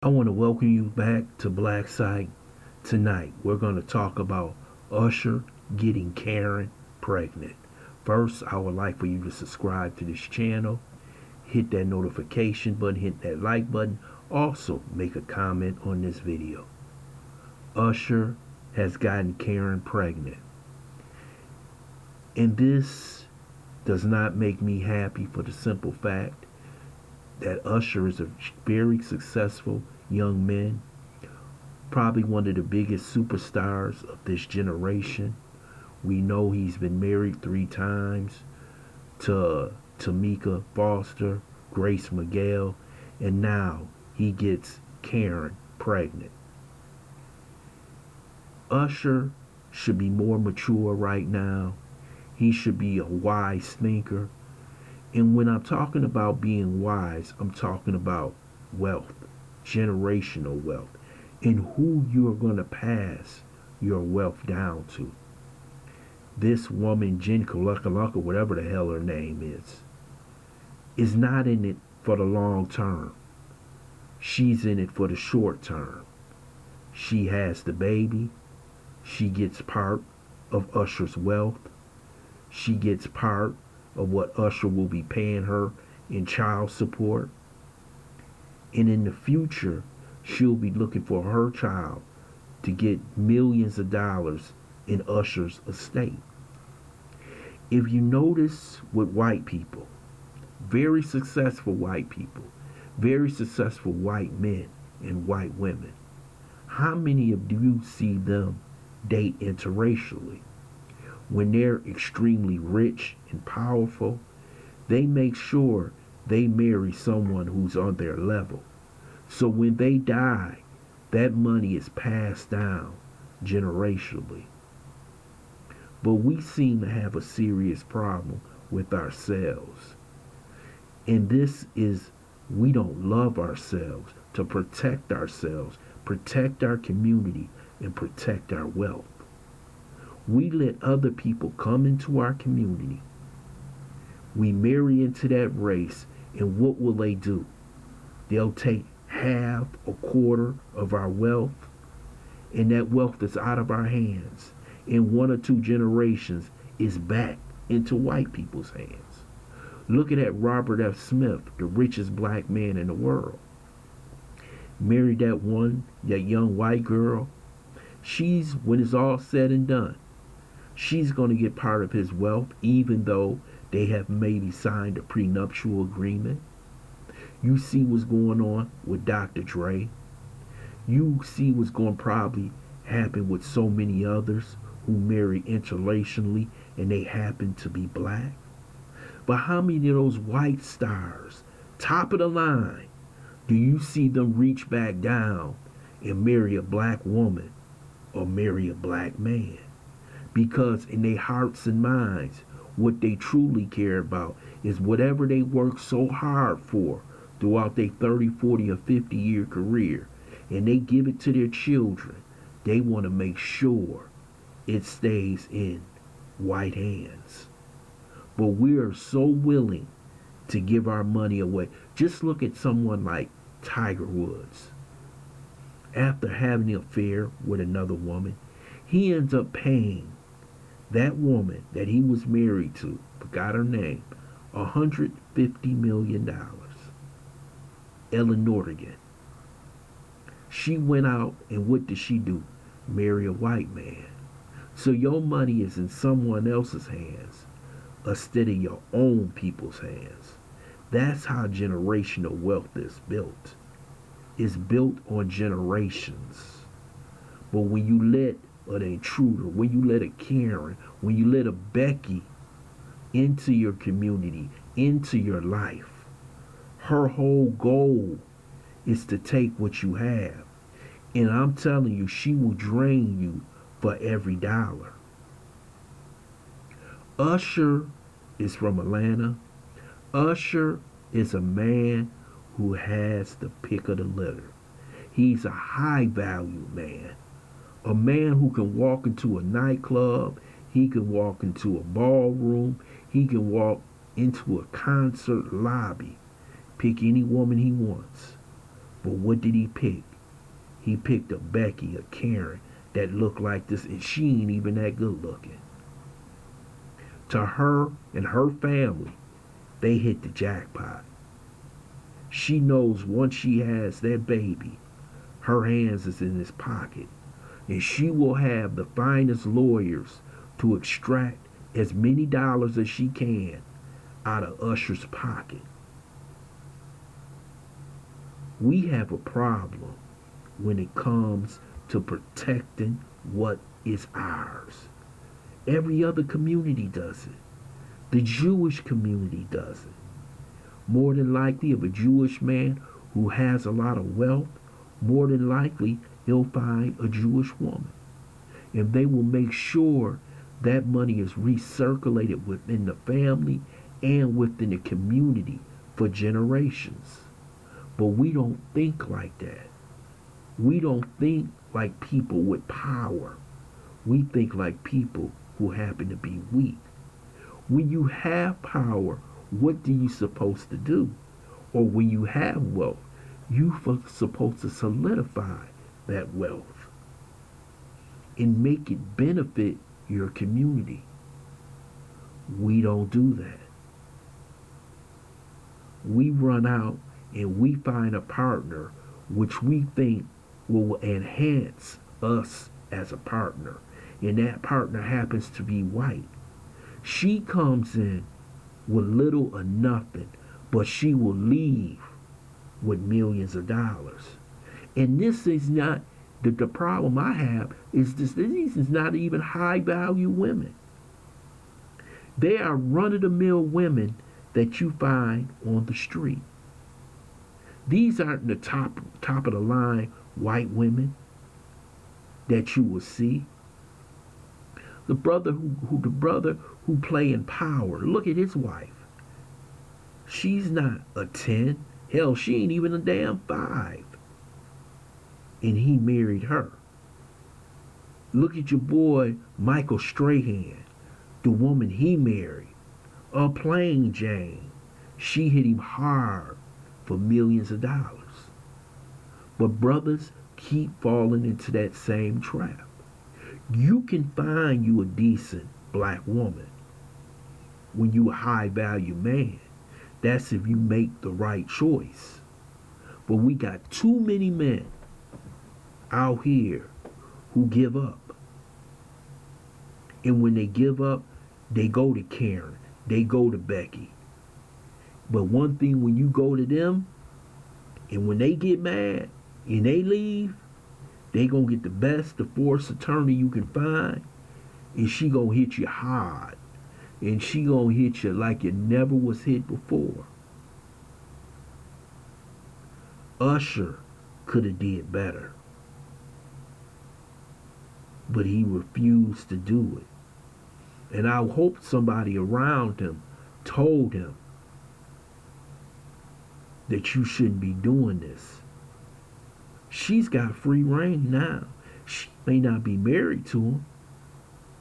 I want to welcome you back to Black Site. Tonight, we're going to talk about Usher getting Karen pregnant. First, I would like for you to subscribe to this channel, hit that notification button, hit that like button. Also, make a comment on this video. Usher has gotten Karen pregnant. And this does not make me happy for the simple fact that Usher is a very successful young man, probably one of the biggest superstars of this generation. We know he's been married 3 times to Tamika Foster, Grace Miguel, and now he gets Karen pregnant. Usher should be more mature right now. He should be a wise thinker. And when I'm talking about being wise, I'm talking about wealth, generational wealth, and who you're going to pass your wealth down to. This woman, Jenn Goicoechea, whatever the hell her name is not in it for the long term. She's in it for the short term. She has the baby. She gets part of Usher's wealth. She gets part of what Usher will be paying her in child support. And in the future, she'll be looking for her child to get millions of dollars in Usher's estate. If you notice with white people, very successful white people, very successful white men and white women, how many of you see them date interracially? When they're extremely rich and powerful, they make sure they marry someone who's on their level. So when they die, that money is passed down generationally. But we seem to have a serious problem with ourselves. And this is, we don't love ourselves to protect ourselves, protect our community, and protect our wealth. We let other people come into our community. We marry into that race, and what will they do? They'll take half, a quarter of our wealth, and that wealth that's out of our hands in 1 or 2 generations is back into white people's hands. Looking at Robert F. Smith, the richest black man in the world. Married that young white girl. She's, when it's all said and done, she's going to get part of his wealth, even though they have maybe signed a prenuptial agreement. You see what's going on with Dr. Dre. You see what's going to probably happen with so many others who marry interracially and they happen to be black. But how many of those white stars, top of the line, do you see them reach back down and marry a black woman or marry a black man? Because in their hearts and minds, what they truly care about is whatever they work so hard for throughout their 30, 40, or 50-year career, and they give it to their children, they want to make sure it stays in white hands. But we are so willing to give our money away. Just look at someone like Tiger Woods. After having an affair with another woman, he ends up paying that woman that he was married to, forgot her name, $150 million. Ellen Nordigan. She went out and what did she do? Marry a white man. So your money is in someone else's hands instead of your own people's hands. That's how generational wealth is built. It's built on generations. But when you let an intruder, when you let a Karen, when you let a Becky into your community, into your life, her whole goal is to take what you have. And I'm telling you, she will drain you for every dollar. Usher is from Atlanta. Usher is a man who has the pick of the litter. He's a high value man. A man who can walk into a nightclub, he can walk into a ballroom, he can walk into a concert lobby, pick any woman he wants. But what did he pick? He picked a Becky, a Karen that looked like this, and she ain't even that good looking. To her and her family, they hit the jackpot. She knows once she has that baby, her hands is in his pocket, and she will have the finest lawyers to extract as many dollars as she can out of Usher's pocket. We have a problem when it comes to protecting what is ours. Every other community does it. The Jewish community does it. More than likely, if a Jewish man who has a lot of wealth, more than likely he'll find a Jewish woman. And they will make sure that money is recirculated within the family and within the community for generations. But we don't think like that. We don't think like people with power. We think like people who happen to be weak. When you have power, what do you supposed to do? Or when you have wealth, you supposed to solidify that wealth and make it benefit your community. We don't do that. We run out and we find a partner which we think will enhance us as a partner. And that partner happens to be white. She comes in with little or nothing, but she will leave with millions of dollars. And this is not the problem I have is these is not even high value women. They are run of the mill women that you find on the street. These aren't the top of the line white women that you will see. The brother who play in Power, look at his wife. She's not a 10. Hell, she ain't even a damn 5. And he married her. Look at your boy Michael Strahan, the woman he married. A plain Jane. She hit him hard for millions of dollars. But brothers keep falling into that same trap. You can find you a decent black woman when you a high value man. That's if you make the right choice. But we got too many men out here who give up. And when they give up, they go to Karen, they go to Becky. But one thing, when you go to them, and when they get mad and they leave, they gonna get the best divorce attorney you can find, and she gonna hit you hard, and she gonna hit you like you never was hit before. Usher could have did better, but he refused to do it. And I hope somebody around him told him that you shouldn't be doing this. She's got free reign now. She may not be married to him,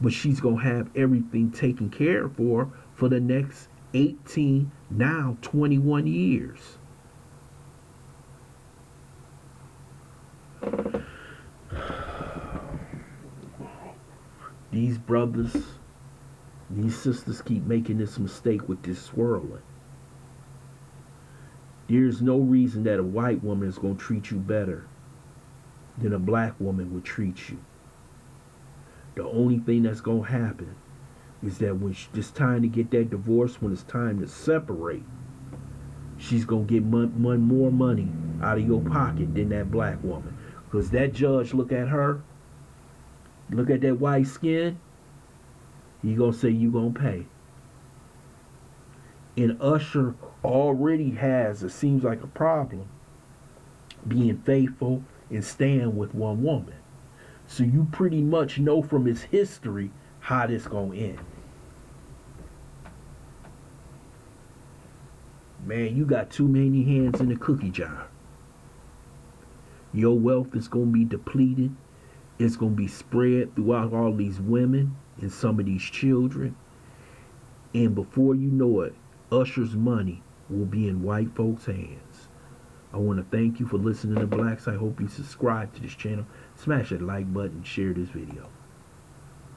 but she's going to have everything taken care of for the next 18, now 21 years. These brothers, these sisters keep making this mistake with this swirling. There's no reason that a white woman is going to treat you better than a black woman would treat you. The only thing that's going to happen is that when it's time to get that divorce, when it's time to separate, she's going to get more money out of your pocket than that black woman. Because that judge look at her, look at that white skin, he going to say you going to pay. And Usher already has, it seems like, a problem being faithful and staying with one woman. So you pretty much know from his history how this gonna end. Man, you got too many hands in the cookie jar. Your wealth is gonna be depleted. It's gonna be spread throughout all these women and some of these children. And before you know it, Usher's money will be in white folks' hands. I want to thank you for listening to Blacks. I hope you subscribe to this channel, smash that like button, share this video.